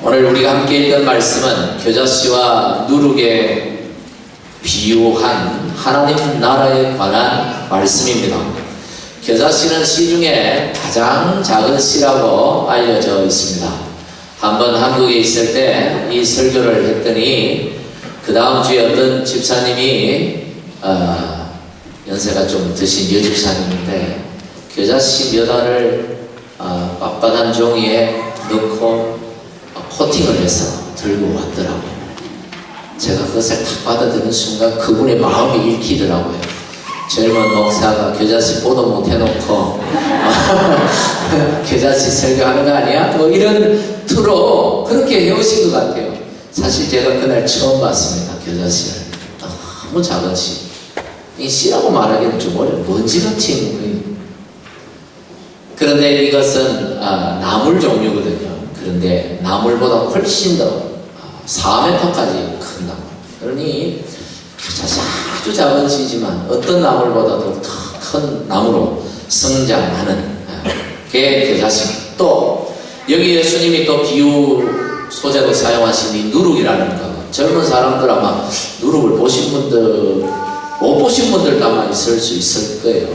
오늘 우리가 함께 읽은 말씀은 겨자씨와 누룩에 비유한 하나님 나라에 관한 말씀입니다. 겨자씨는 씨 중에 가장 작은 씨라고 알려져 있습니다. 한번 한국에 있을 때 이 설교를 했더니 그 다음 주에 어떤 집사님이 연세가 좀 드신 여집사님인데 겨자씨 몇 알을 빳빳한 종이에 넣고 코팅을 해서 들고 왔더라고요. 제가 그것을 딱 받아들이는 순간 그분의 마음이 읽히더라고요. 젊은 목사가 겨자씨 보도 못 해놓고 겨자씨 설교하는 거 아니야? 뭐 이런 투로 그렇게 해오신 것 같아요. 사실 제가 그날 처음 봤습니다. 겨자씨를. 너무 작은 씨. 이 씨라고 말하기는 좀 어려워요. 먼지같이. 그런데 이것은 나물 종류거든요. 그런데 나물보다 훨씬 더 4m까지 큰 나물. 그러니 겨자씨 아주 작은 씨지만 어떤 나물보다도 더 큰 나무로 성장하는 게 겨자씨. 또 여기 예수님이 또 비유 소재로 사용하신 이 누룩이라는 거. 젊은 사람들 아마 누룩을 보신 분들, 못 보신 분들도 아마 있을 수 있을 거예요.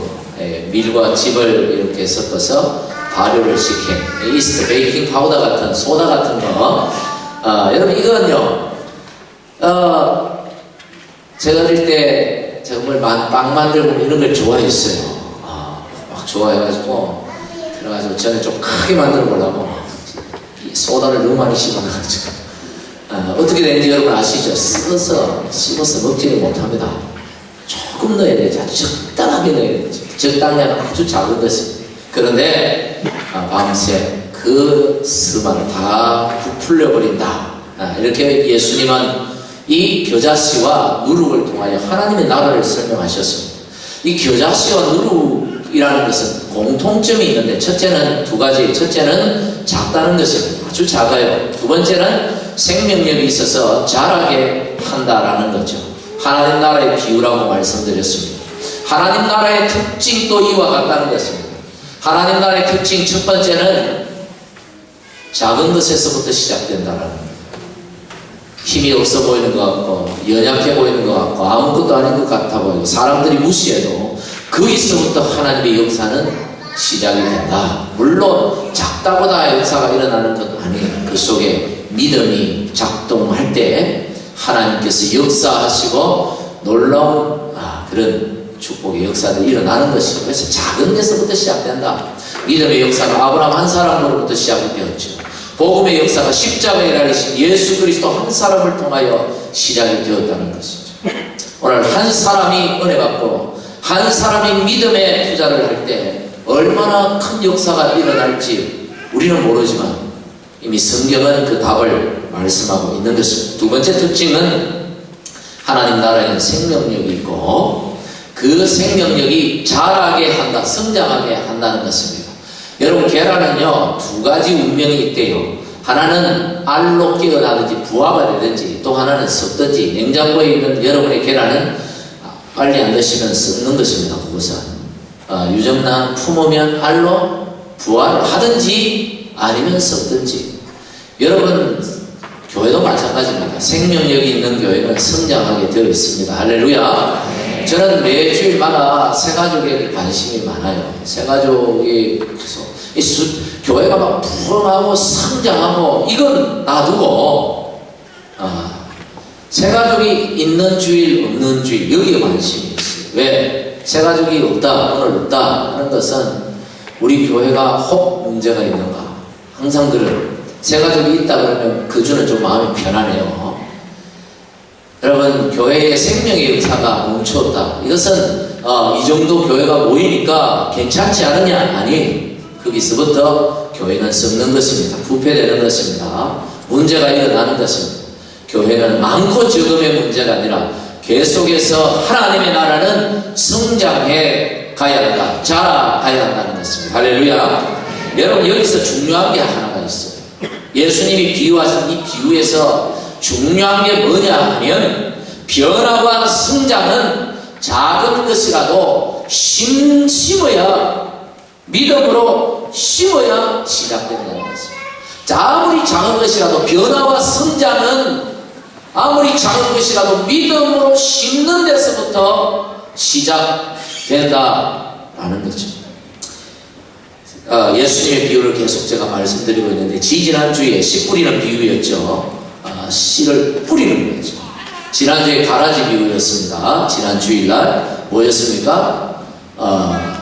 밀과 즙을 이렇게 섞어서 발효를 시킨 이스트, 베이킹 파우더 같은 소다 같은 거. 여러분 이거는요, 제가 어릴 때 정말 빵 만들고 이런 걸 좋아했어요. 막 좋아해가지고 그래가지고 저는 좀 크게 만들어 보려고 이 소다를 너무 많이 씹어가지고 어떻게 되는지 여러분 아시죠? 씹어서 먹지를 못합니다. 조금 넣어야 되지. 아주 적당하게 넣어야 되지. 적당량 아주 작은 것이. 그런데 밤새 그 스만 다 부풀려버린다. 이렇게 예수님은 이 겨자씨와 누룩을 통하여 하나님의 나라를 설명하셨습니다. 이 겨자씨와 누룩이라는 것은 공통점이 있는데, 첫째는 두 가지. 첫째는 작다는 것입니다. 아주 작아요. 두 번째는 생명력이 있어서 자라게 한다라는 거죠. 하나님 나라의 비유라고 말씀드렸습니다. 하나님 나라의 특징도 이와 같다는 것입니다. 하나님 나라의 특징 첫 번째는 작은 것에서부터 시작된다라는 거예요. 힘이 없어 보이는 것 같고 연약해 보이는 것 같고 아무것도 아닌 것 같아 보이고 사람들이 무시해도 거기서부터 하나님의 역사는 시작이 된다. 물론 작다고 다 역사가 일어나는 건 아니에요. 그 속에 믿음이 작동할 때 하나님께서 역사하시고 놀라운 그런 축복의 역사들이 일어나는 것이죠. 그래서 작은 데서부터 시작된다. 믿음의 역사가 아브라함 한 사람으로부터 시작이 되었죠. 복음의 역사가 십자가에 달리신 예수 그리스도 한 사람을 통하여 시작이 되었다는 것이죠. 오늘 한 사람이 은혜 받고 한 사람이 믿음에 투자를 할 때 얼마나 큰 역사가 일어날지 우리는 모르지만 이미 성경은 그 답을 말씀하고 있는 것입니다. 두 번째 특징은 하나님 나라에는 생명력이 있고 그 생명력이 자라게 한다, 성장하게 한다는 것입니다. 여러분 계란은요 두 가지 운명이 있대요. 하나는 알로 깨어나든지 부화가 되든지, 또 하나는 썩든지. 냉장고에 있는 여러분의 계란은 빨리 안 드시면 썩는 것입니다. 그것은 유정란 품으면 알로 부화를 하든지 아니면 썩든지. 여러분 교회도 마찬가지입니다. 생명력이 있는 교회는 성장하게 되어 있습니다. 할렐루야. 저는 매주일마다 새가족에게 관심이 많아요. 새가족이 교회가 막 부흥하고 성장하고 이건 놔두고 새가족이 있는 주일 없는 주일 여기에 관심이 있어요. 왜? 새가족이 없다 오늘 없다 하는 것은 우리 교회가 혹 문제가 있는가. 항상 그래요. 새가족이 있다 그러면 그 주는 좀 마음이 편하네요. 여러분 교회의 생명의 역사가 멈췄다. 이것은 이 정도 교회가 모이니까 괜찮지 않느냐? 아니, 거기서부터 교회는 썩는 것입니다. 부패되는 것입니다. 문제가 일어나는 것입니다. 교회는 많고 적음의 문제가 아니라 계속해서 하나님의 나라는 성장해 가야 한다. 자라가야 한다는 것입니다. 할렐루야. 여러분 여기서 중요한 게 하나가 있어요. 예수님이 비유하신 이 비유에서 중요한 게 뭐냐 하면 변화와 성장은 작은 것이라도 심어야 믿음으로 심어야 시작된다는 것입니다. 아무리 작은 것이라도 변화와 성장은 아무리 작은 것이라도 믿음으로 심는 데서부터 시작된다라는 거죠. 예수님의 비유를 계속 제가 말씀드리고 있는데 지지난주에 씨 뿌리는 비유였죠. 씨를 뿌리는 거죠. 지난주에 가라지 비유였습니다. 지난 주일날 뭐였습니까?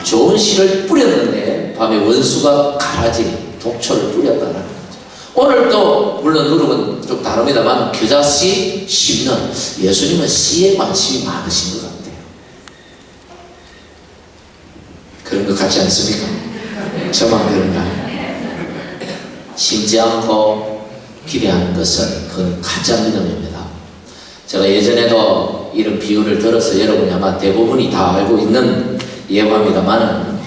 좋은 씨를 뿌렸는데 밤에 원수가 가라지 독초를 뿌렸다는 거죠. 오늘도 물론 누룩은 좀 다릅니다만 겨자씨 심는 예수님은 씨에 관심이 많으신 것 같아요. 그런 것 같지 않습니까? 저만 그런가요? 심지 않고 기대하는 것은 그건 가짜 믿음입니다. 제가 예전에도 이런 비유를 들어서 여러분이 아마 대부분이 다 알고 있는 예화입니다만은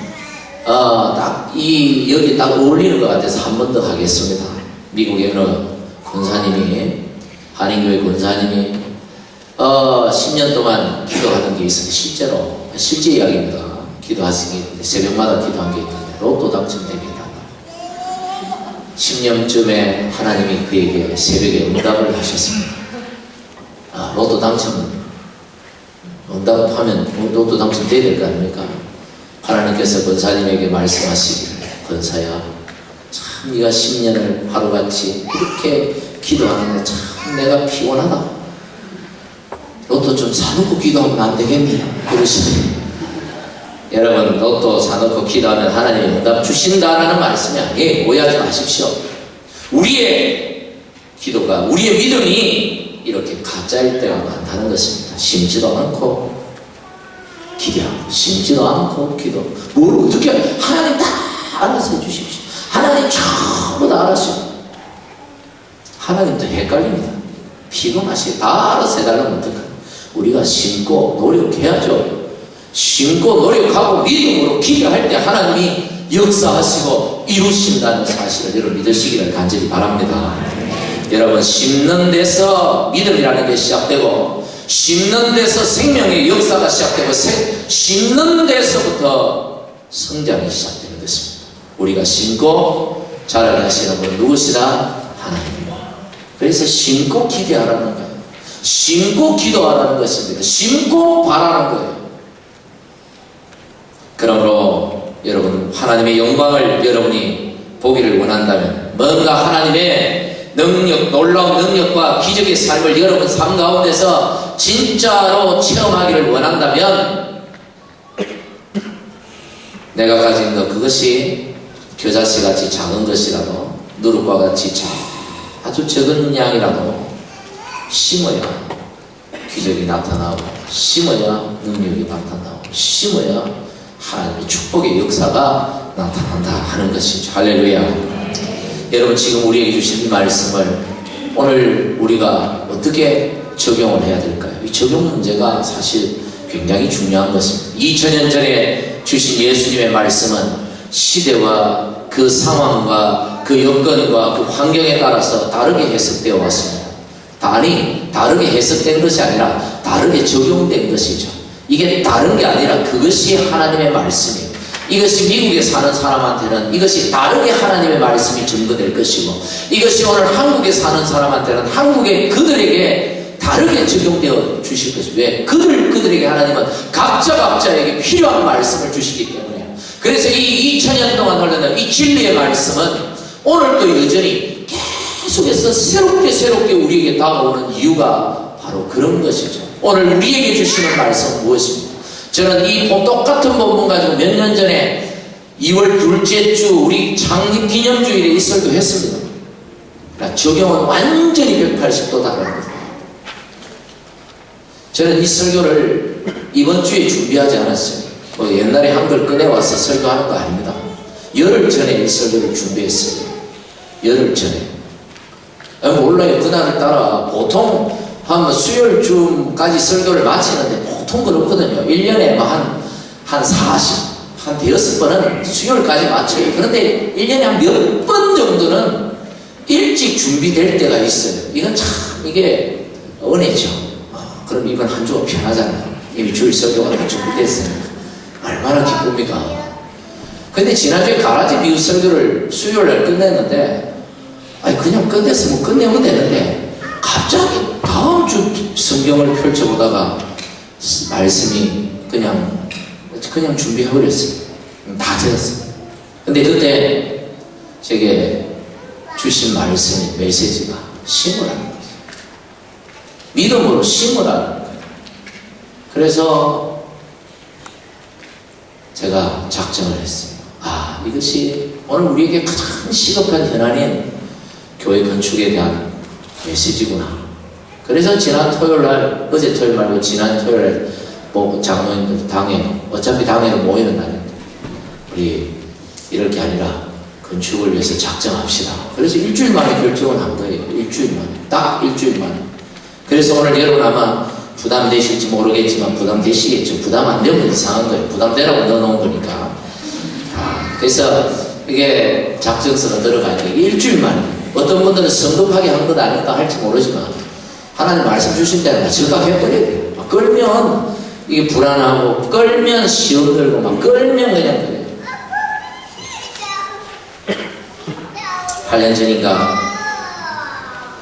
여기 딱 어울리는 것 같아서 한 번 더 하겠습니다. 미국에 어느 권사님이, 한인교회 권사님이 10년 동안 기도하는 게 있어요. 실제 이야기입니다. 기도하신 게 있는데, 새벽마다 기도한 게 있는데 로또 당첨됩니다. 10년쯤에 하나님이 그에게 새벽에 응답을 하셨습니다. 로또 당첨, 응답하면 로또 당첨돼야 될 거 아닙니까? 하나님께서 권사님에게 말씀하시기를, 권사야, 참 네가 10년을 하루같이 그렇게 기도하는데 참 내가 피곤하다. 로또 좀 사놓고 기도하면 안 되겠니? 그러시더니, 여러분 로또 사놓고 기도하면 하나님이 응답 주신다라는 말씀이 아니에요. 오해하지 마십시오. 우리의 기도가, 우리의 믿음이 이렇게 가짜일 때가 많다는 것입니다. 심지도 않고 기대하고, 심지도 않고 기도. 뭘 어떻게 하나님 다 알아서 해주십시오. 하나님 전부 다 알았어요. 하나님도 헷갈립니다. 피곤하시 다 알아서 해달라면 어떡해. 우리가 심고 노력해야죠. 심고 노력하고 믿음으로 기대할 때 하나님이 역사하시고 이루신다는 사실을 여러분 믿으시기를 간절히 바랍니다. 여러분, 심는 데서 믿음이라는 게 시작되고, 심는 데서 생명의 역사가 시작되고, 심는 데서부터 성장이 시작되는 것입니다. 우리가 심고 자라게 하시는 분 누구시다? 하나님입니다. 그래서 심고 기대하라는 거예요. 심고 기도하라는 것입니다. 심고 바라는 거예요. 그러므로 여러분, 하나님의 영광을 여러분이 보기를 원한다면, 뭔가 하나님의 능력, 놀라운 능력과 기적의 삶을 여러분 삶 가운데서 진짜로 체험하기를 원한다면, 내가 가진 것, 그것이 겨자씨같이 작은 것이라도, 누룩과 같이 아주 적은 양이라도 심어야 기적이 나타나고, 심어야 능력이 나타나고, 심어야 하나님의 축복의 역사가 나타난다 하는 것이죠. 할렐루야. 여러분, 지금 우리에게 주신 이 말씀을 오늘 우리가 어떻게 적용을 해야 될까요? 이 적용 문제가 사실 굉장히 중요한 것입니다. 2000년 전에 주신 예수님의 말씀은 시대와 그 상황과 그 여건과 그 환경에 따라서 다르게 해석되어 왔습니다. 다르게 해석된 것이 아니라 다르게 적용된 것이죠. 이게 다른 게 아니라 그것이 하나님의 말씀이에요. 이것이 미국에 사는 사람한테는 이것이 다르게 하나님의 말씀이 증거될 것이고, 이것이 오늘 한국에 사는 사람한테는 그들에게 다르게 적용되어 주실 것이고, 왜? 그들에게 하나님은 각자에게 필요한 말씀을 주시기 때문에, 그래서 이 2000년 동안 흘러난 이 진리의 말씀은 오늘도 여전히 계속해서 새롭게 우리에게 다가오는 이유가 바로 그런 것이죠. 오늘 우리에게 주시는 말씀은 무엇입니까? 저는 이 똑같은 본문 가지고 몇 년 전에 2월 둘째 주 우리 창립 기념주일에 이 설교했습니다. 그러니까 적용은 완전히 180도 다른 거예요. 저는 이 설교를 이번 주에 준비하지 않았어요. 뭐 옛날에 한글 꺼내와서 설교하는 거 아닙니다. 열흘 전에 이 설교를 준비했어요. 열흘 전에. 몰라요. 그날을 따라 보통 한 수요일쯤까지 설교를 마치는데 보통 그렇거든요. 1년에 한 40, 한 6번은 수요일까지 마쳐요. 그런데 1년에 한 몇 번 정도는 일찍 준비될 때가 있어요. 이건 참, 이게 은혜죠. 그럼 이번 한 주가 편하잖아요. 이미 주일 설교가 다 준비됐으니까. 얼마나 기쁩니까? 근데 지난주에 가라지 비유 설교를 수요일날 끝냈는데, 아니 그냥 끝냈으면 끝내면 되는데 갑자기 다음 주 성경을 펼쳐보다가 말씀이 그냥 준비해버렸어요. 다 되었어요. 근데 그때 제게 주신 말씀이 메시지가 심으라는 거예요. 믿음으로 심으라는 거예요. 그래서 제가 작정을 했습니다. 이것이 오늘 우리에게 가장 시급한 현안인 교회 건축에 대한 메시지구나. 그래서 지난 토요일날, 어제 토요일 말고 지난 토요일날 장로님들 당회, 어차피 당회로 모이는 날인데 우리 이럴 게 아니라 건축을 위해서 작정합시다. 그래서 일주일 만에 결정을 한 거예요. 일주일 만에. 딱 일주일 만에. 그래서 오늘 여러분 아마 부담되실지 모르겠지만 부담되시겠죠. 부담 안 되면 이상한 거예요. 부담되라고 넣어놓은 거니까. 그래서 이게 작정서가 들어가야 돼요. 일주일 만에. 어떤 분들은 성급하게 한 것 아닐까 할지 모르지만 하나님 말씀 주신 대로 즉각 해버려야 돼요. 막 끌면 이게 불안하고 끌면 시험 들고 막 끌면 그냥 그래요. 8년 전인가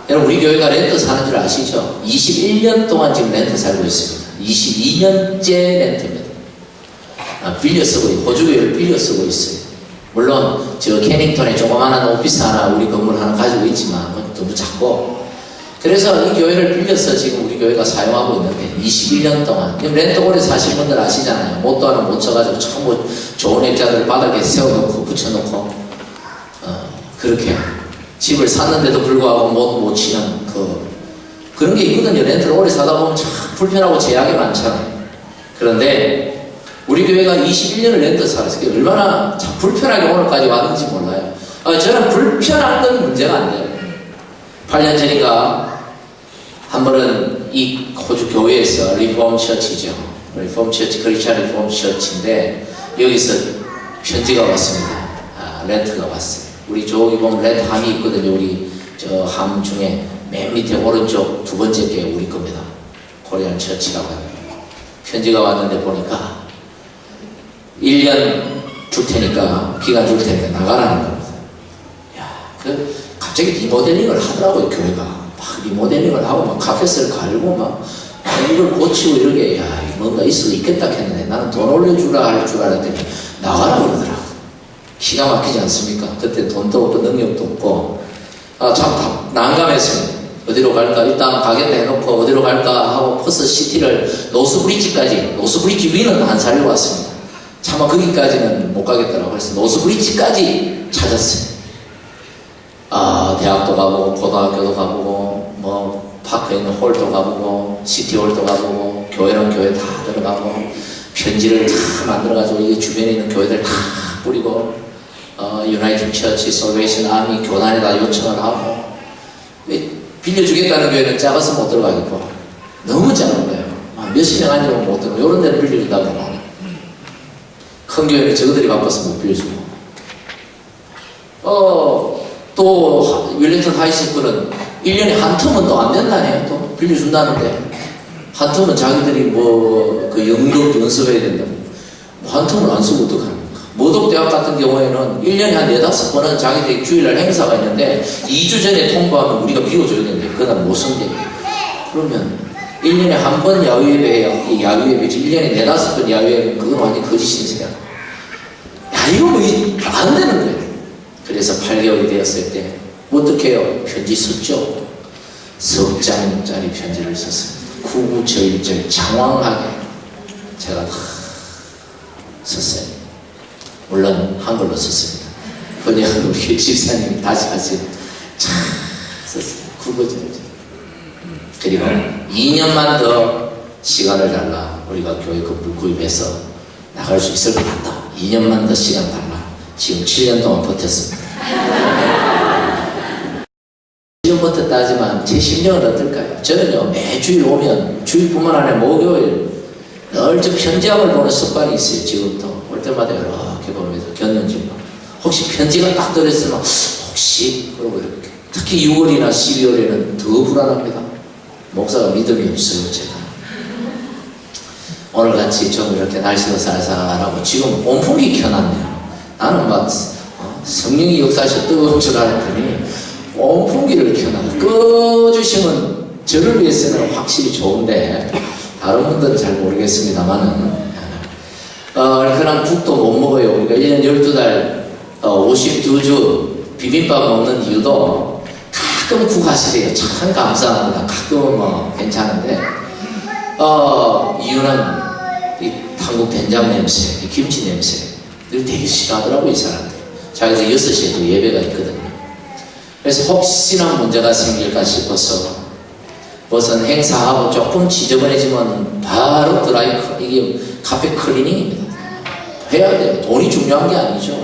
여러분 우리 교회가 렌트 사는 줄 아시죠? 21년 동안 지금 렌트 살고 있습니다. 22년째 렌트입니다. 빌려 쓰고 호주교회를 빌려 쓰고 있어요. 물론 저 캐닝턴에 조그마한 오피스 하나 우리 건물 하나 가지고 있지만 너무 작고 그래서 이 교회를 빌려서 지금 우리 교회가 사용하고 있는데 21년 동안 렌트 오래 사신 분들 아시잖아요. 못도 하나 못 쳐가지고 전부 좋은 액자들을 바닥에 세워놓고 붙여놓고 그렇게 집을 샀는데도 불구하고 못 치는 그런 게 있거든요. 렌트를 오래 사다 보면 참 불편하고 제약이 많잖아요. 그런데 우리 교회가 21년을 렌트 살았어요. 얼마나 참 불편하게 오늘까지 왔는지 몰라요. 저는 불편한 건 문제가 안 돼요. 8년 전인가 한 번은 이 호주 교회에서 리폼 처치죠. 리폼 처치, 크리스찬 리폼 처치인데 여기서 편지가 왔습니다. 렌트가 왔어요. 우리 저기 보면 렌트 함이 있거든요. 우리 저 함 중에 맨 밑에 오른쪽 두 번째 게 우리 겁니다. 코리안 처치라고 합니다. 편지가 왔는데 보니까 1년 줄 테니까, 기간 줄 테니까 나가라는 겁니다. 갑자기 리모델링을 하더라고요, 교회가. 막 리모델링을 하고, 막 카펫을 갈고, 막 이걸 고치고 이러게, 뭔가 있을 수 있겠다 했는데 나는 돈 올려주라 할 줄 알았더니 나가라 그러더라고요. 기가 막히지 않습니까? 그때 돈도 없고 능력도 없고, 참 난감했습니다. 어디로 갈까? 일단 가겠다 해놓고 어디로 갈까 하고 퍼스시티를 노스브리지 위는 안 살려고 왔습니다. 차마 거기까지는 못 가겠더라고. 그래서 노스브리지까지 찾았어요. 대학도 가보고 고등학교도 가보고 뭐 파크에 있는 홀도 가보고 시티홀도 가보고 교회는 교회 다 들어가고 편지를 다 만들어가지고 이게 주변에 있는 교회들 다 뿌리고 유나이티드 처치, 솔베이션 아미 교단에다 요청을 하고 빌려주겠다는 교회는 작아서 못 들어가겠고 너무 작은 거예요. 몇십 명 아니면 못 들어가고 이런 데를 빌려준다고 그러고 큰 교회는 저거들이 바빠서 못 빌려주고 또 윌링턴 하이스쿨은 1년에 한 텀은 또 안 된다네요. 또 빌려준다는데 한 텀은 자기들이 그 연극 연습해야 된다고 한 텀을 안 쓰고 어떡합니까? 모독대학 같은 경우에는 1년에 한 4-5번은 자기들이 주일날 행사가 있는데 2주 전에 통보하면 우리가 비워줘야 되는데 그날 못 쓴대. 그러면 1년에 한 번 야유예배예요. 야유예배지 1년에 4-5번 야유예배 그건 완전 거짓인세야. 이거 안 되는 거예요. 그래서 8개월이 되었을 때 어떻게 해요? 편지 썼죠. 석 장짜리 편지를 썼어요. 구구절절 장황하게 제가 다 썼어요. 물론 한글로 썼습니다. 번역은 우리 집사님 다시 하시고 참 썼어요. 구구절절. 그리고 2년만 더 시간을 달라. 우리가 교회 건물 구입해서 나갈 수 있을 것 같다. 2년만 더 시간 달라. 지금 7년 동안 버텼습니다. 7년 버텼다지만 제 심정은 어떨까요? 저는요 매주일 오면 주일뿐만 아니라 목요일 늘 저 편지함을 보는 습관이 있어요. 지금도 올 때마다 이렇게 보면서 겪는지 혹시 편지가 딱 들어있으면 혹시 그러고 이렇게 특히 6월이나 12월에는 더 불안합니다. 목사가 믿음이 없어요. 제가 오늘같이 좀 이렇게 날씨가 쌀쌀하고 지금 온풍기 켜놨네요. 나는 막 성령이 역사하셔 뜨거운 줄 알았더니 온풍기를 켜놔 꺼주시면 저를 위해서는 확실히 좋은데 다른 분들은 잘 모르겠습니다만은 얼큰한 국도 못 먹어요. 우리가 1년 12달 52주 비빔밥 먹는 이유도 가끔 국 하시래요. 참 감사합니다. 가끔은 뭐 괜찮은데 이유는 이 한국 된장 냄새, 이 김치 냄새 늘 되게 싫어하더라고요. 이 사람들. 자기들 6시에도 예배가 있거든요. 그래서 혹시나 문제가 생길까 싶어서 무슨 행사하고 조금 지저분해지면 바로 이게 카페 클리닝입니다. 해야 돼요. 돈이 중요한 게 아니죠.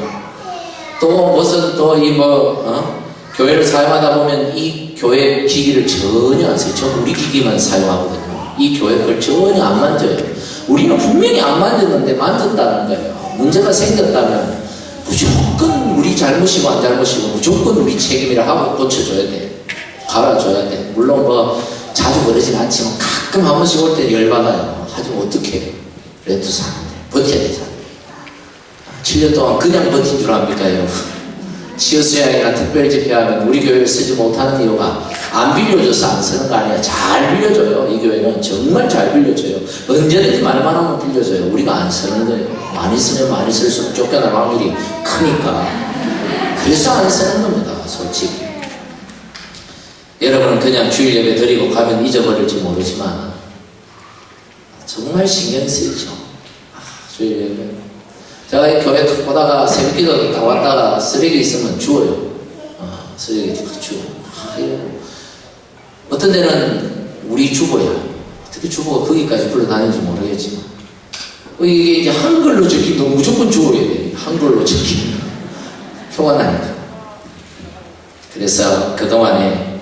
또 무슨 또 교회를 사용하다 보면 이 교회 기기를 전혀 안 써요. 전부 우리 기기만 사용하거든요. 이 교회 걸 전혀 안 만져요. 우리는 분명히 안 만졌는데 만졌다는 거예요. 문제가 생겼다면 무조건 우리 잘못이고 안 잘못이고 무조건 우리 책임이라 하고 고쳐줘야 돼. 갈아줘야 돼. 물론 뭐 자주 그러진 않지만 가끔 한 번씩 올 때 열받아요. 하지만 어떻게 렌트 사는데 버텨야 되잖아. 7년 동안 그냥 버틴 줄 압니까? 치어수양이나 특별집회하면 우리 교회를 쓰지 못하는 이유가 안 빌려줘서 안 쓰는 거 아니야. 잘 빌려줘요. 이 교회는 정말 잘 빌려줘요. 언제든지 말만 하면 빌려줘요. 우리가 안 쓰는 거예요. 많이 쓰면 많이 쓸수록 쫓겨날 확률이 크니까. 그래서 안 쓰는 겁니다. 솔직히. 여러분은 그냥 주일 예배 드리고 가면 잊어버릴지 모르지만 정말 신경 쓰이죠. 주일 예배. 제가 이 교회 탁 보다가 새벽기도 딱 왔다가 쓰레기 있으면 주워요. 쓰레기 탁 주워. 어떤 데는 우리 주보야. 어떻게 주보가 거기까지 불러다니는지 모르겠지만 이게 이제 한글로 적힌 거 무조건 주워야 돼. 한글로 적힌 표가 나니까. 그래서 그동안에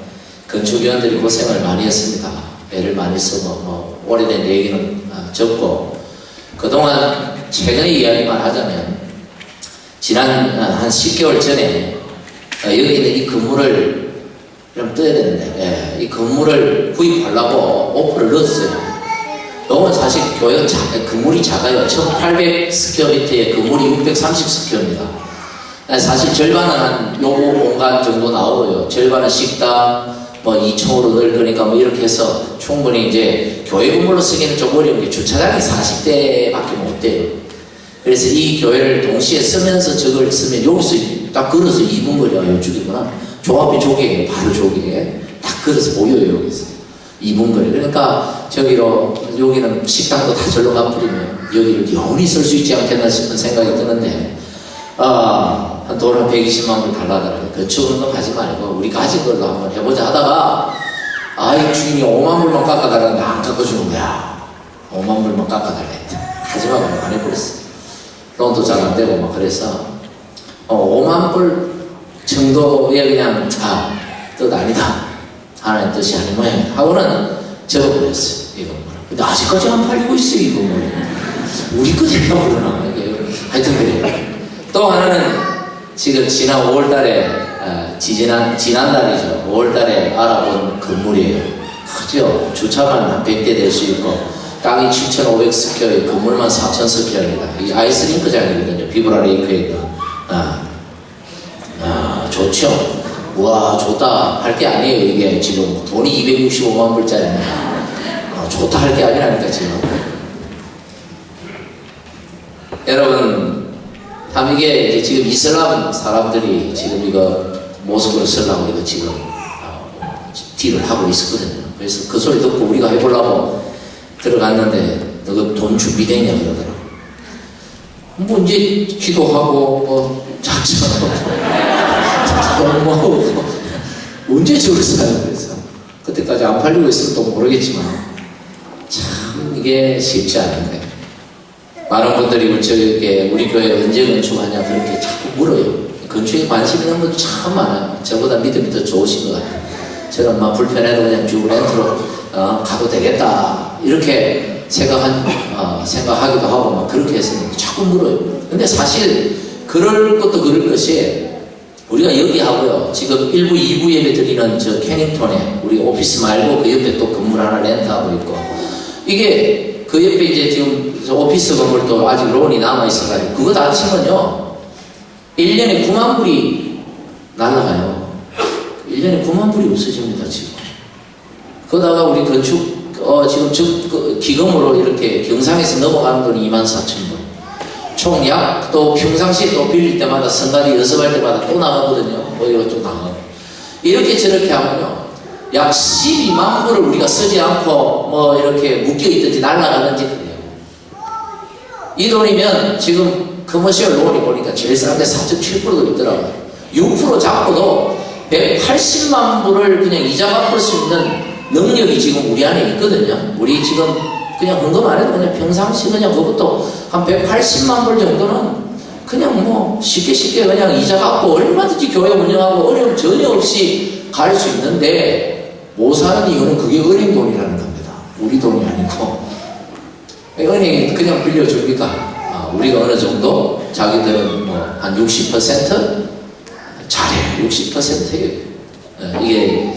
건축위원들이 고생을 많이 했습니다. 애를 많이 쓰고 오래된 얘기는 적고 그동안 최근의 이야기만 하자면 지난 한 10개월 전에 여기 있는 이 건물을 좀 떠야 되는데 이 건물을 구입하려고 오프를 넣었어요. 너무 사실 교회 건물이 작아요. 1800스퀘어미터에 건물이 630스퀘어입니다. 사실 절반은 한 요거 공간 정도 나오고요. 절반은 식당 2층으로 넣을 거니까 이렇게 해서 충분히 이제 교회 건물로 쓰기는 좀 어려운 게 주차장이 40대밖에 못 돼요. 그래서 이 교회를 동시에 쓰면서 저걸 쓰면 여기서 딱 걸어서 2분 거리가 이쪽이구나. 조합이 저기에 바로 저기에 딱 걸어서 보여요. 여기서 2분 거리. 그러니까 저기로 여기는 식당도 다 절로 가버리면 여기를 영원히 쓸 수 있지 않겠나 싶은 생각이 드는데 한 돈 한 120만 불 달라더라고요. 건축은 가지 말고 우리 가진 걸로 한번 해보자 하다가 이 주인이 5만 불만 깎아달라는데 안 깎아주는 거야. 5만 불만 깎아달래. 하지마 그러면 안 해버렸어. 론도 잘 안 되고 막 그래서 5만 불 정도에 그냥 뜻 아니다. 하나님 뜻이 아닌 모양이다. 하고는 접어버렸어요. 이 건물을. 근데 아직까지 안 팔리고 있어요. 이 건물이. 우리 거냐고 그러나. 하여튼 그래요. 또 하나는 지금 지난 5월달에 지난달이죠. 5월달에 알아본 건물이에요. 크죠? 주차만 한 100대 될 수 있고 땅이 7,500스퀘어에 건물만 4,000스퀘어입니다. 이 아이스링크장이거든요. 비브라 레이크에 있는. 좋죠. 우와 좋다 할 게 아니에요. 이게 지금 돈이 265만 불짜리입니다. 좋다 할 게 아니라니까 지금. 여러분 참 이게 이제 지금 이슬람 사람들이 지금 이거 모스크를 쓰려고 이거 지금 딜을 하고 있었거든요. 그래서 그 소리 듣고 우리가 해보려고 들어갔는데 너가 돈 준비되냐 그러더라고. 이제 기도하고 작정하고 뭐 언제 저걸 사요. 그래서 그때까지 안 팔리고 있으면 또 모르겠지만 참 이게 쉽지 않은데 많은 분들이 우리 교회 언제 건축하냐 그렇게 자꾸 물어요. 건축에 관심 있는 분들 참 많아요. 저보다 믿음이 더 좋으신 것 같아요. 저는 막 불편해도 그냥 쭉 렌트로 가도 되겠다 이렇게 생각하기도 하고 막 그렇게 했었는데 자꾸 물어요. 근데 사실 그럴 것도 그럴 것이 우리가 여기 하고요. 지금 1부, 2부 예배 드리는 저 캐닝턴에 우리 오피스 말고 그 옆에 또 건물 하나 렌트하고 있고 이게 그 옆에 이제 지금 오피스 건물도 아직 론이 남아있어가지고 그거 다 치면요 1년에 9만 불이 날라가요. 1년에 9만 불이 없어집니다, 지금. 그러다가 우리 건축, 지금 기금으로 이렇게 경상에서 넘어가는 돈이 24,000불. 총 약, 또 평상시에 또 빌릴 때마다 성가리 연습할 때마다 또 나가거든요. 뭐 이거 좀 나가고. 이렇게 저렇게 하면요. 약 12만 불을 우리가 쓰지 않고 뭐 이렇게 묶여있든지 날아가든지 그래요. 이 돈이면 지금 커머시얼 론이 보니까 제일 싼 게 4.7%도 있더라고요. 6% 잡고도 180만 불을 그냥 이자 갚을 수 있는 능력이 지금 우리 안에 있거든요. 우리 지금 그냥 헌금 안 해도 그냥 평상시 그냥 그것도 한 180만 불 정도는 그냥 뭐 쉽게 그냥 이자 갚고 얼마든지 교회 운영하고 어려움 전혀 없이 갈 수 있는데 못 사는 이유는 그게 은행 돈이라는 겁니다. 우리 돈이 아니고. 은행이 그냥 빌려줍니까? 우리가 어느 정도 자기들은 뭐 한 60% 잘해. 60%예요. 이게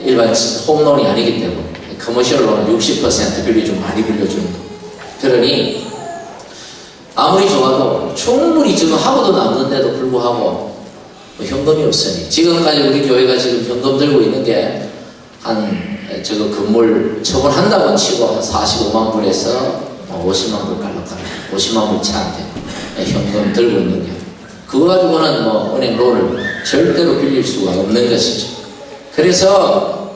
일반 홈론이 아니기 때문에 커머셜로는 60% 빌려주면 많이 빌려주는 거. 그러니 아무리 좋아도 충분히 지금 하고도 남는데도 불구하고 뭐 현금이 없으니 지금까지 우리 교회가 지금 현금 들고 있는 게 한 저거 건물 처분한다고 치고 한 45만 불에서 50만 불 갈락가락 50만 불 채 안 돼. 현금 들고 있는 게 그거 가지고는 뭐 은행 론을 절대로 빌릴 수가 없는 것이죠. 그래서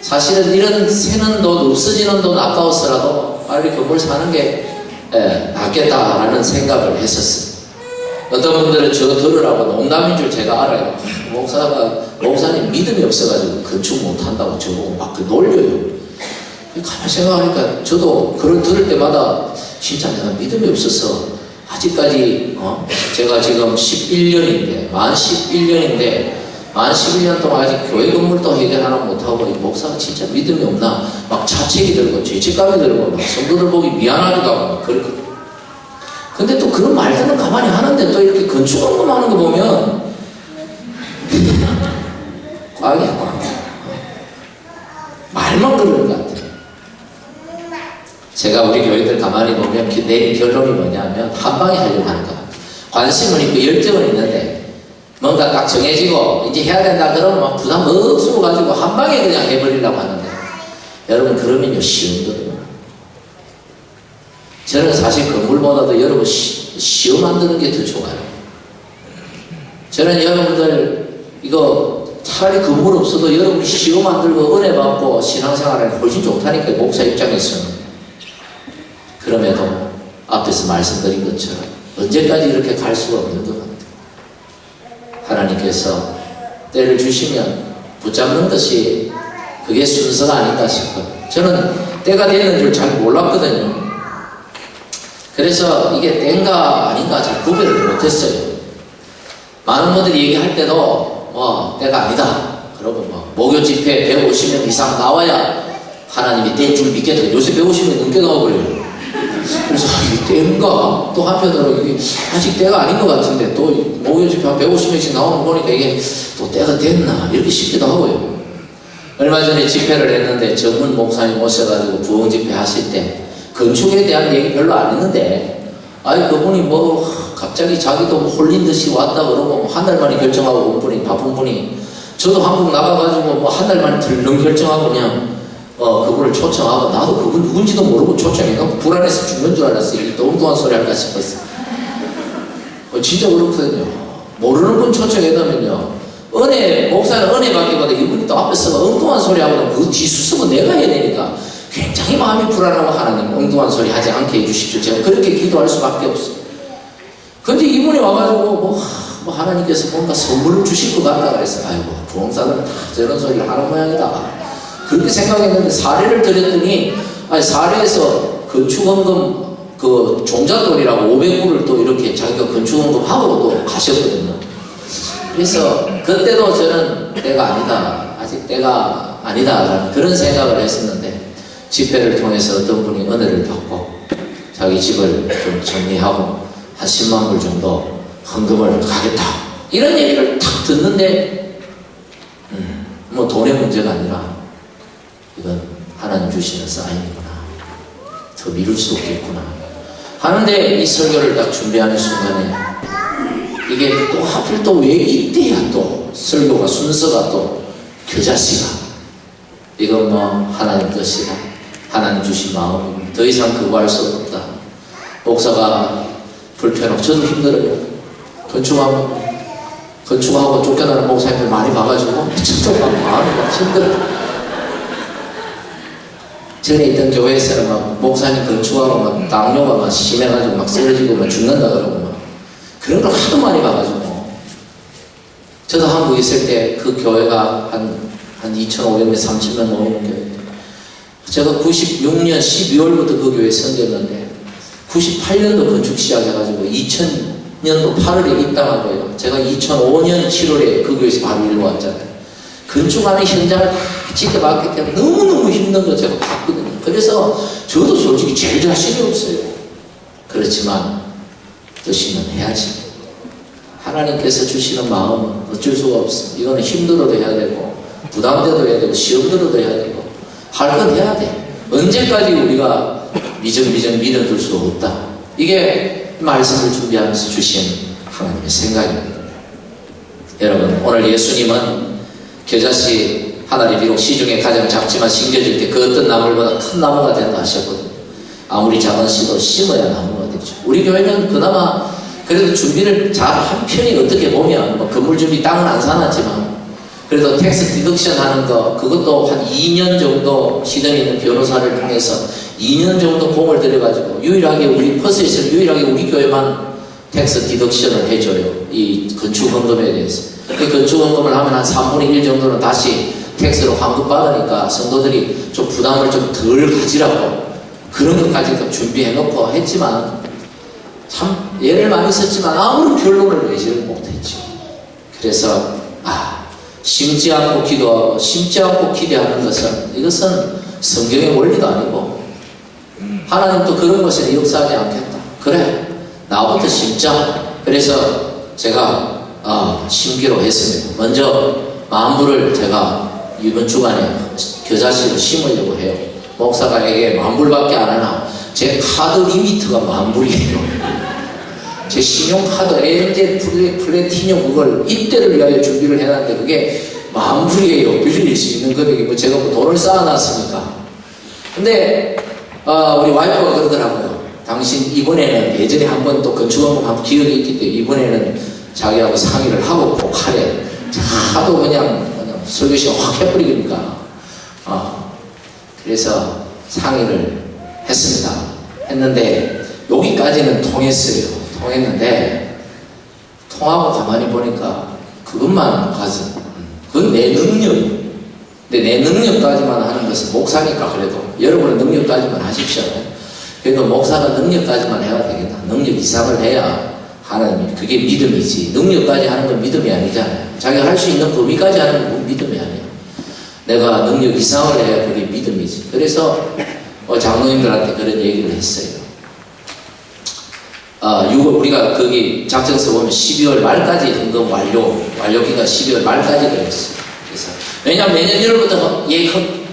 사실은 이런 새는 돈, 없어지는 돈 아까웠더라도 빨리 건물 사는 게 낫겠다라는 생각을 했었어요. 어떤 분들은 저 들으라고 농담인 줄 제가 알아요. 목사님 믿음이 없어가지고 건축 못한다고 저보고 막 놀려요. 가만히 생각하니까 저도 그걸 들을 때마다 진짜 내가 믿음이 없어서 아직까지 제가 지금 11년인데 만 11년 동안 아직 교회 건물도 해결 하나 못하고 이 목사가 진짜 믿음이 없나 막 자책이 들고 죄책감이 들고 막 성도들 보기 미안하기도 하고 막 그렇거든요. 근데 또 그런 말들은 가만히 하는데 또 이렇게 건축업만 하는 거 보면 꽉이야. 말만 그러는 것 같아요. 제가 우리 교회들 가만히 보면 내린 결론이 뭐냐면 한 방에 하려고 하는 거야. 관심은 있고 열정은 있는데 뭔가 딱 정해지고 이제 해야 된다 그러면 막 부담 억수로 가지고 한 방에 그냥 해버리려고 하는데 여러분 그러면요 쉬운거든요. 저는 사실 건물보다도 여러분 시험 만드는 게 더 좋아요. 저는 여러분들 이거 차라리 건물 없어도 여러분이 시험 만들고 은혜 받고 신앙생활을 훨씬 좋다니까 목사 입장에서는. 그럼에도 앞에서 말씀드린 것처럼 언제까지 이렇게 갈 수가 없는 것 같아요. 하나님께서 때를 주시면 붙잡는 것이 그게 순서가 아닌가 싶어요. 저는 때가 되는 줄 잘 몰랐거든요. 그래서 이게 때인가 아닌가 잘 구별을 못했어요. 많은 분들이 얘기할 때도 때가 아니다. 그러고 목요 집회 150명 이상 나와야 하나님이 때인 줄 믿게 돼요. 요새 150명 넘게 나와버려요. 그래서 이게 때인가? 또 한편으로 이게 아직 때가 아닌 것 같은데 또 목요 집회 한 150명씩 나오는 거 보니까 이게 또 때가 됐나 이렇게 싶기도 하고요. 얼마 전에 집회를 했는데 전문 목사님 오셔가지고 부흥 집회 하실 때 건축에 대한 얘기 별로 안 했는데 그분이 갑자기 자기도 홀린 듯이 왔다 그러고 한 달 만에 결정하고 온 분이 바쁜 분이 저도 한국 나가가지고 한 달 만에 들렁 결정하고 그냥 그분을 초청하고 나도 그분 누군지도 모르고 초청해서 불안해서 죽는 줄 알았어요. 또 엉뚱한 소리 할까 싶었어. 진짜 그렇거든요. 모르는 분 초청해놓으면요 목사는 은혜 받기보다 이분이 또 앞에서 엉뚱한 소리 하고 그 뒤수습은 내가 해야 되니까 굉장히 마음이 불안하고 하나님 엉뚱한 소리 하지 않게 해주십시오. 제가 그렇게 기도할 수밖에 없어요. 근데 이분이 와가지고 하나님께서 뭔가 선물을 주실 것 같다 그래서 부흥사들은 다 저런 소리를 하는 모양이다 그렇게 생각했는데 사례를 드렸더니 사례에서 건축원금 그 종잣돈이라고 500불을 또 이렇게 자기가 건축원금 하고 또 가셨거든요. 그래서 그때도 저는 때가 아니다 아직 때가 아니다라는 그런 생각을 했었는데 집회를 통해서 어떤 분이 은혜를 받고 자기 집을 좀 정리하고 한 10만 불 정도 헌금을 가겠다 이런 얘기를 탁 듣는데 돈의 문제가 아니라 이건 하나님 주시는 사인이구나 더 미룰 수도 없겠구나 하는데 이 설교를 딱 준비하는 순간에 이게 또 하필 또 왜 이때야 또 설교가 순서가 또 겨자씨가 이건 뭐 하나님 뜻이다. 하나님 주신 마음입니다. 더 이상 거부할 수 없다. 목사가 불편하고 저도 힘들어요. 건축하고 쫓겨나는 목사님들 많이 봐가지고 저도 막 마음이 힘들어요. 전에 있던 교회에서는 막 목사님 건축하고 막 당뇨가 막 심해가지고 막 쓰러지고 막 죽는다 그러고 막 그런 걸 하도 많이 봐가지고 저도 한국에 있을 때 그 교회가 한 2,500명, 3,000명 모이는 교회. 제가 96년 12월부터 그 교회에 선교했는데 98년도 건축 시작해가지고 2000년도 8월에 입당하고요. 제가 2005년 7월에 그 교회에서 바로 일로 왔잖아요. 건축하는 현장을 다 지켜봤기 때문에 너무너무 힘든 거 제가 봤거든요. 그래서 저도 솔직히 제일 자신이 없어요. 그렇지만 뜻이면 해야지. 하나님께서 주시는 마음은 어쩔 수가 없어. 이거는 힘들어도 해야 되고 부담돼도 해야 되고 시험 들어도 해야 되고 할 건 해야 돼. 언제까지 우리가 믿어둘 수 없다. 이게 말씀을 준비하면서 주신 하나님의 생각입니다. 여러분, 오늘 예수님은 겨자씨 하나님 비록 시중에 가장 작지만 심겨질 때 그 어떤 나물보다 큰 나무가 된다 하셨거든요. 아무리 작은 씨도 심어야 나무가 되죠. 우리 교회는 그나마 그래도 준비를 잘 한 편이 어떻게 보면 뭐 건물 준비 땅은 안 사놨지만 그래도 텍스 디덕션 하는 거 그것도 한 2년 정도 시간이 있는 변호사를 통해서 2년 정도 공을 들여가지고 유일하게 우리 퍼스에서는 유일하게 우리 교회만 텍스 디덕션을 해줘요. 이 건축헌금에 대해서. 그 건축헌금을 하면 한 3분의 1 정도는 다시 텍스로 환급받으니까 성도들이 좀 부담을 좀 덜 가지라고 그런 것까지도 준비해놓고 했지만 참 애를 많이 썼지만 아무런 결론을 내지를 못했죠. 그래서 심지 않고 기도하고 심지 않고 기대하는 것은 이것은 성경의 원리도 아니고 하나님도 그런 것에 역사하지 않겠다. 그래 나부터 심자. 그래서 제가 심기로 했습니다. 먼저 만불을 제가 이번 주간에 겨자씨로 심으려고 해요. 목사가에게 만불밖에 안 하나 제 카드 리미트가 만불이에요. 제 신용카드 ANZ 플래티늄 그걸 입대를 위하여 준비를 해놨는데 그게 만불이에요. 빌릴 수 있는 금액이 뭐 제가 뭐 돈을 쌓아놨으니까. 근데 우리 와이프가 그러더라고요. 당신 이번에는 예전에 한 번 또 건축원금 한 기억이 있기 때문에 이번에는 자기하고 상의를 하고 꼭 하래. 하도 그냥 설교 시간 확 해버리니까. 그래서 상의를 했는데 여기까지는 통했어요. 통했는데 통하고 가만히 보니까 그것만 가서 그건 내 능력이에요. 근데 내 능력까지만 하는 것은 목사니까 그래도 여러분은 능력까지만 하십시오. 그래도 목사가 능력까지만 해야 되겠다. 능력 이상을 해야 하나님 그게 믿음이지. 능력까지 하는 건 믿음이 아니잖아요. 자기가 할 수 있는 범위까지 하는 건 믿음이 아니에요. 내가 능력 이상을 해야 그게 믿음이지. 그래서 장로님들한테 그런 얘기를 했어요. 우리가 거기 작정서 보면 12월 말까지 헌금 완료기가 12월 말까지 그랬어요. 그래서 왜냐면 내년 1월부터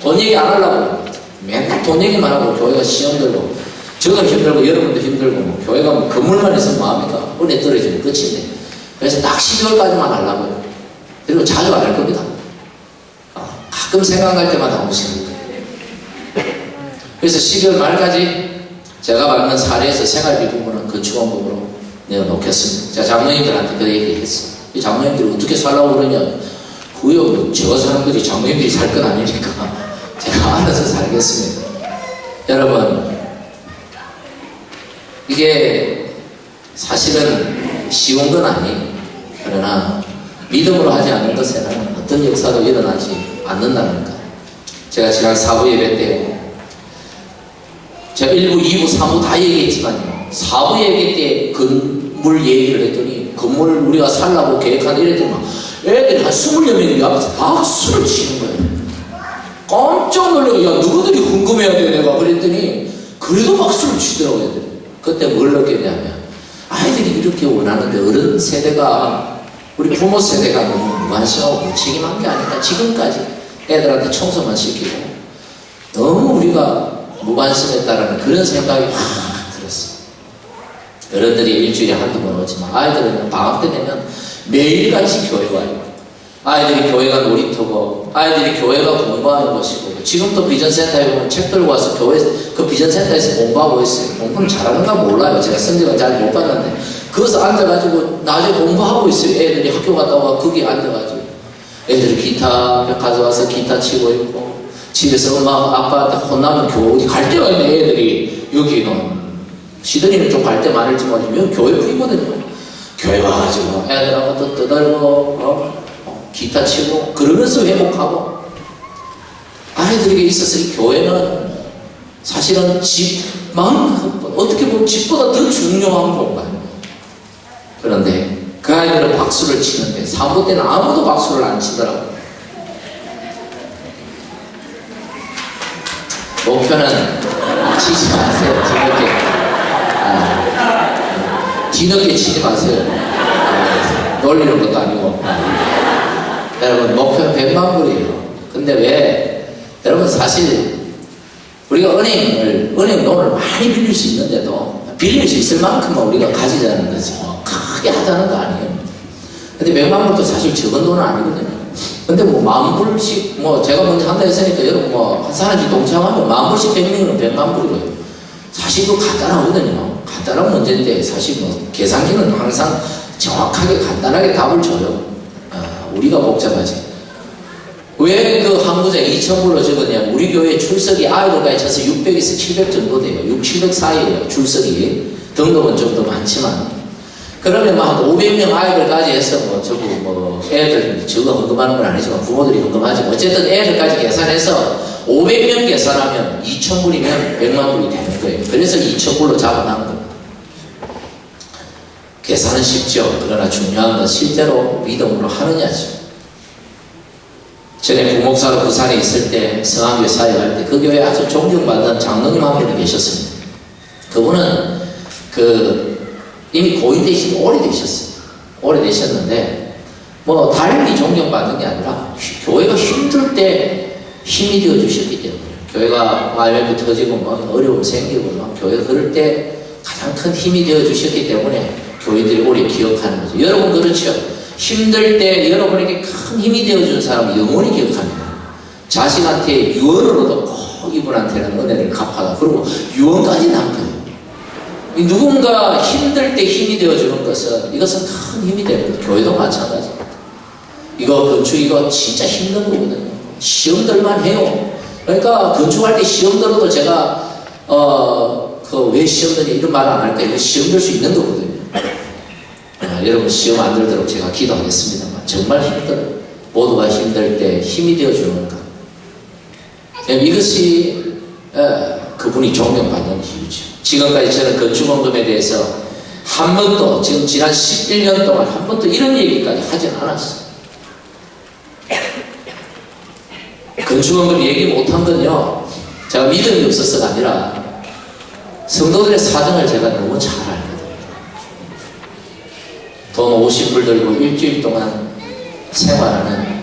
돈 얘기 안 하려고 맨날 돈 얘기만 하고 교회가 시험 들고 저도 힘들고 여러분도 힘들고 뭐 교회가 뭐 건물만 있으면 마음이가 은혜 떨어지면 끝인데 그래서 딱 12월까지만 하려고요. 그리고 자주 안 할 겁니다. 가끔 생각날 때마다 오십니다. 그래서 12월 말까지 제가 받는 사례에서 생활비 부분은 건축원금으로 내어놓겠습니다. 제가 장로님들한테 그 얘기 했어요. 이 장로님들이 어떻게 살라고 그러냐. 그요, 뭐, 저 사람들이 장로님들이 살 건 아니니까 제가 알아서 살겠습니다. 여러분, 이게 사실은 쉬운 건 아니에요. 그러나 믿음으로 하지 않는 것에는 어떤 역사도 일어나지 않는다는 것. 제가 지난 4부 예배 때 제가 1부, 2부, 3부 다 얘기했지만요. 4부 예배 때 건물 얘기를 했더니 건물 우리가 살라고 계획한 이랬더니 막 애들이 한 20여 명이 앞에서 박수를 치는 거예요. 깜짝 놀라고 야 누구들이 헌금해야 돼 내가 그랬더니 그래도 박수를 치더라고요. 애들이. 그때 뭘 느꼈냐면 아이들이 이렇게 원하는데 어른 세대가 우리 부모 세대가 너무 무관심하고 무책임한 게 아닌가. 지금까지 애들한테 청소만 시키고 너무 우리가 무관심했다라는 그런 생각이 확 들었어요. 어른들이 일주일에 한두 번 오지만 아이들은 방학 때 되면 매일같이 교회 와요. 아이들이 교회가 놀이터고 아이들이 교회가 공부하는 곳이고 지금도 비전센터에 보면 책 들고 와서 교회 그 비전센터에서 공부하고 있어요. 공부는 잘하는가 몰라요. 제가 성적은 잘 못 봤는데 거기서 앉아가지고 낮에 공부하고 있어요. 애들이 학교 갔다 와 거기 앉아가지고 애들이 기타 가져와서 기타 치고 있고 집에서 엄마 아빠한테 혼나면 어디 갈 데가 있네. 애들이 여기는 시드니는 좀 갈 데 많을지만 여기 교회 뿐이거든요. 교회 와가지고 애들하고 또 떠들고 기타 치고 그러면서 회복하고 아이들에게 있어서 이 교회는 사실은 집만 어떻게 보면 집보다 더 중요한 공간이에요. 그런데 그 아이들은 박수를 치는데 사부 때는 아무도 박수를 안 치더라고요. 목표는 치지 마세요. 뒤늦게 치지 마세요. 놀리는 것도 아니고. 여러분 목표는 100만 불이에요. 근데 왜 여러분 사실 우리가 은행론을 많이 빌릴 수 있는데도 빌릴 수 있을 만큼만 우리가 가지자는 거지 크게 하자는 거 아니에요. 근데 100만 불도 사실 적은 돈은 아니거든요. 근데 뭐 10,000불씩 제가 먼저 한다 했으니까 여러분 한 사람씩 동참하면 10,000불씩 100명이면 100만 불이고요. 사실 그거 간단하거든요. 간단한 문제인데 사실 계산기는 항상 정확하게 간단하게 답을 줘요. 우리가 복잡하지. 왜 그 한 구자에 2,000불로 적었냐면 우리 교회 출석이 아이들까지 쳐서 600에서 700 정도 돼요. 6, 700 사이에요. 출석이. 등록은 좀 더 많지만. 그러면 한 500명 아이들까지 해서 애들 저거 헌금하는 건 아니지만 부모들이 헌금하지. 어쨌든 애들까지 계산해서 500명 계산하면 2,000불이면 100만 불이 되는 거예요. 그래서 2,000불로 잡아놓은 겁니다. 계산은 쉽죠. 그러나 중요한 건 실제로 믿음으로 하느냐죠. 전에 부목사로 부산에 있을 때 성안교회 사역할 때 그 교회에 아주 존경받는 장로님 한 분이 계셨습니다. 그분은 이미 고인되신 오래되셨는데 달리 존경받는 게 아니라 교회가 힘들 때 힘이 되어 주셨기 때문에 교회가 IMF 터지고 어려움 생기고 교회가 그럴 때 가장 큰 힘이 되어 주셨기 때문에 교인들이 오래 기억하는 거죠. 여러분 그렇죠. 힘들 때 여러분에게 큰 힘이 되어준 사람은 영원히 기억합니다. 자식한테 유언으로도 꼭 이분한테는 은혜를 갚아라. 그리고 유언까지 남겨요. 누군가 힘들 때 힘이 되어주는 것은 이것은 큰 힘이 됩니다. 교회도 마찬가지입니다. 이거 진짜 힘든 거거든요. 시험들만 해요. 그러니까 건축할 때 시험 들어도 제가 왜 시험 드냐 이런 말 안 할까? 이거 시험 들 수 있는 거거든요. 여러분 시험 안 들도록 제가 기도하겠습니다만 정말 힘들어요. 모두가 힘들 때 힘이 되어주는 것. 이것이 그분이 존경받는 이유죠. 지금까지 저는 건축원금에 대해서 한 번도 지금 지난 11년 동안 한 번도 이런 얘기까지 하진 않았어요. 건축원금 얘기 못한 건요 제가 믿음이 없어서가 아니라 성도들의 사정을 제가 너무 잘 알거든요. 돈 50불 들고 일주일 동안 생활하는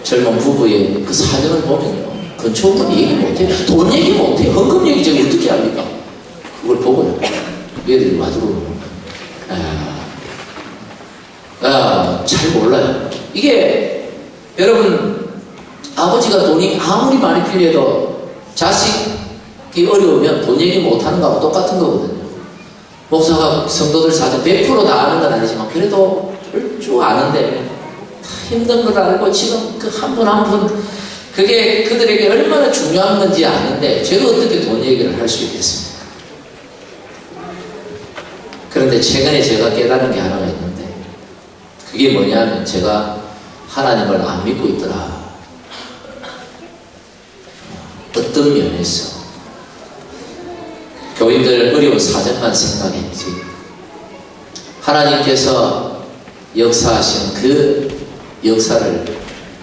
젊은 부부의 그 사정을 보면요 건축원금 얘기 못해요. 돈 얘기 못해요. 헌금 얘기 제가 어떻게 합니까? 그걸 보고요 얘들이 와주고 잘 몰라요. 이게 여러분 아버지가 돈이 아무리 많이 필요해도 자식이 어려우면 돈 얘기 못하는 거하고 똑같은 거거든요. 목사가 성도들 사정 100% 다 아는 건 아니지만 그래도 쭉 아는데 힘든 걸 알고 지금 그 한 분 한 분 그게 그들에게 얼마나 중요한 건지 아는데 제가 어떻게 돈 얘기를 할 수 있겠습니까? 그런데 최근에 제가 깨달은 게 하나가 있는데 그게 뭐냐면 제가 하나님을 안 믿고 있더라. 어떤 면에서 교인들 어려운 사정만 생각했지 하나님께서 역사하신 그 역사를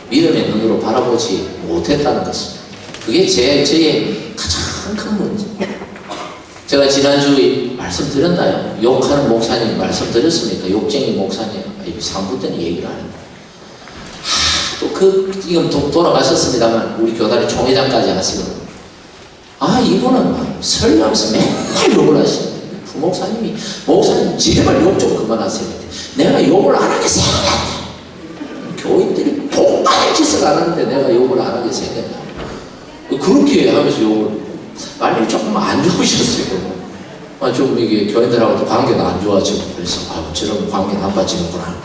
믿음의 눈으로 바라보지 못했다는 것입니다. 그게 저의 가장 큰 문제. 제가 지난주에 말씀드렸나요? 욕하는 목사님 말씀드렸습니까? 욕쟁이 목사님. 상부 때는 얘기를 안 했다. 이건 돌아가셨습니다만 우리 교단의 총회장까지 하시고 이분은 설교하면서 맨날 욕을 하시는데 목사님 제발 욕 좀 그만하세요. 내가 욕을 안 하겠어요. 교인들이 복받을 짓을 안 하는데 내가 욕을 안 하게 생겼냐. 그렇게 하면서 욕을, 말이 조금 안 좋으셨어요. 좀 이게 교인들하고도 관계가 안 좋아지고, 그래서 저런 관계 나빠지는구나.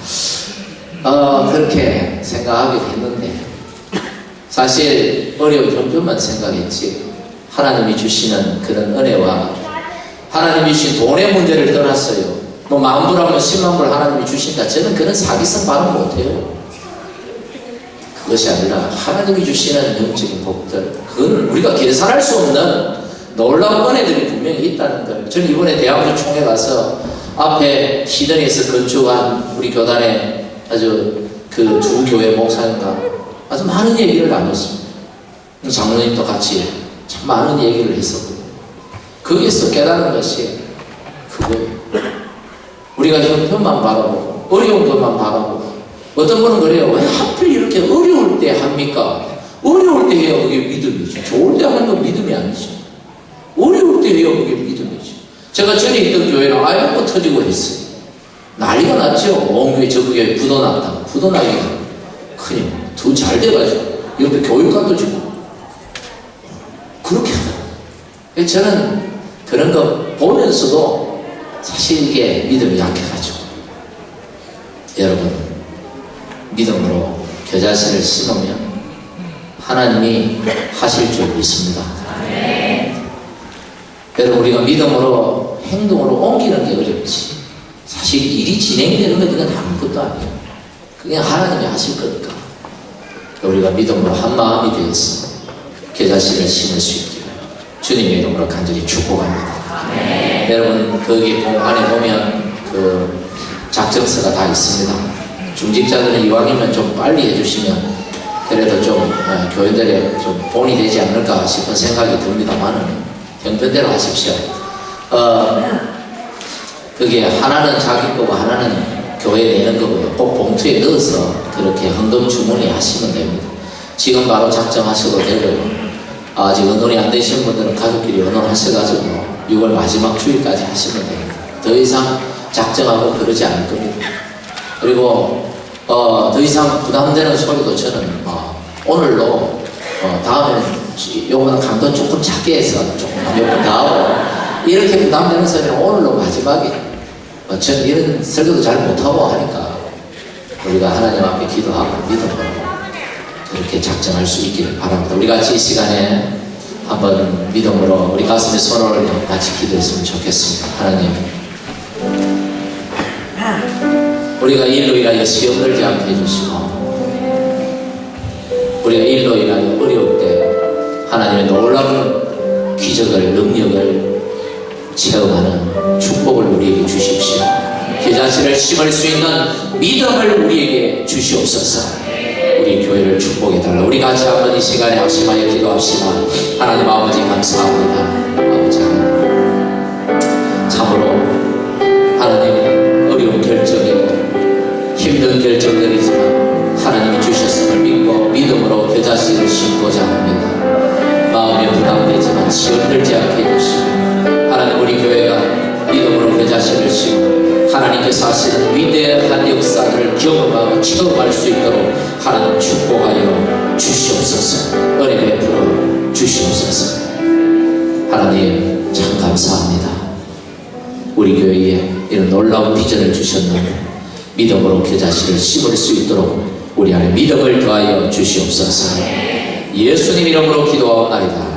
그렇게 생각하게 됐는데, 사실 어려운 형편만 생각했지, 하나님이 주시는 그런 은혜와 하나님이 주신 돈의 문제를 떠났어요. 뭐 10,000불하면 100,000불 하나님이 주신다, 저는 그런 사기성 발언 못해요. 그것이 아니라 하나님이 주시는 영적인 복들, 그건 우리가 계산할 수 없는 놀라운 은혜들이 분명히 있다는 걸. 저는 이번에 대학교 총회 가서 앞에 시드니에서 건축한 우리 교단의 아주 그 두 교회 목사님과 아주 많은 얘기를 나눴습니다. 장로님도 같이 참 많은 얘기를 했었고, 거기에서 깨달은 것이 그거예요. 우리가 형편만 바라보고 어려운 것만 바라보고, 어떤 분은 그래요. 왜 하필 이렇게 어려울 때 합니까? 어려울 때 해야 그게 믿음이죠. 좋을 때 하는 건 믿음이 아니죠. 어려울 때 해야 그게 믿음이죠. 제가 전에 있던 교회는 아이고 터지고 했어요. 난리가 났죠. 온 교회 저 교회 부도 났다고. 부도 나기가 그냥 더 잘 돼가지고 옆에 교육관도 주고 그렇게 하더라고요. 저는 그런 거 보면서도 사실 이게 믿음이 약해가지고, 여러분 믿음으로 겨자씨를 심으면 하나님이 하실 줄 믿습니다. 여러분 우리가 믿음으로 행동으로 옮기는 게 어렵지, 사실 일이 진행되는 건 이건 아무것도 아니에요. 그냥 하나님이 하실 거니까 우리가 믿음으로 한 마음이 되어서 겨자씨를 심을 수 있기를 주님의 이름으로 간절히 축복합니다. 여러분 거기 안에 보면 그 작정서가 다 있습니다. 중직자들은 이왕이면 좀 빨리 해주시면 그래도 좀 교인들의 좀 본이 되지 않을까 싶은 생각이 듭니다만 형편대로 하십시오. 그게 하나는 자기 거고 하나는 교회에 내는 거고요. 꼭 봉투에 넣어서 그렇게 헌금 주문이 하시면 됩니다. 지금 바로 작정하셔도 되고요. 아직 의논이 안 되신 분들은 가족끼리 의논하셔가지고 6월 마지막 주일까지 하시면 됩니다. 더 이상 작정하고 그러지 않을 겁니다. 그리고 더 이상 부담되는 소리도 저는 오늘로 다음에는 요거는 강도 조금 작게 해서 조금 몇 번 더 하고, 이렇게 부담되는 소리는 오늘로 마지막에, 저는 이런 설교도 잘 못하고 하니까 우리가 하나님 앞에 기도하고 믿음으로 그렇게 작정할 수 있기를 바랍니다. 우리 같이 이 시간에 한번 믿음으로 우리 가슴에 손을 올려 같이 기도했으면 좋겠습니다. 하나님, 우리가 일로 인하여 시험 들지 않게 해주시고, 우리가 일로 인하여 어려울 때 하나님의 놀라운 기적을, 능력을 체험하는 축복을 우리에게 주십시오. 겨자씨를 심을 수 있는 믿음을 우리에게 주시옵소서. 우리 교회를 축복해달라. 우리 같이 한번 이 시간에 합심하여 기도합시다. 하나님 아버지 감사합니다. 아버지 하나님, 참으로 하나님 어려운 결정이고 힘든 결정들이지만 하나님이 주셨음을 믿고 믿음으로 겨자씨를 심고자 합니다. 마음에 부담되지만 시험 들지 않게 해주시고, 하나님 우리 교회가 믿음으로 겨자씨를 심고 하나님께서 하시는 위대한 역사를 경험하고 체험할 수 있도록 하나님 축복하여 주시옵소서. 은혜 베풀어 주시옵소서. 하나님 참 감사합니다. 우리 교회에 이런 놀라운 비전을 주셨는데 믿음으로 겨자씨를 심을 수 있도록 우리 안에 믿음을 더하여 주시옵소서. 예수님 이름으로 기도하옵나이다.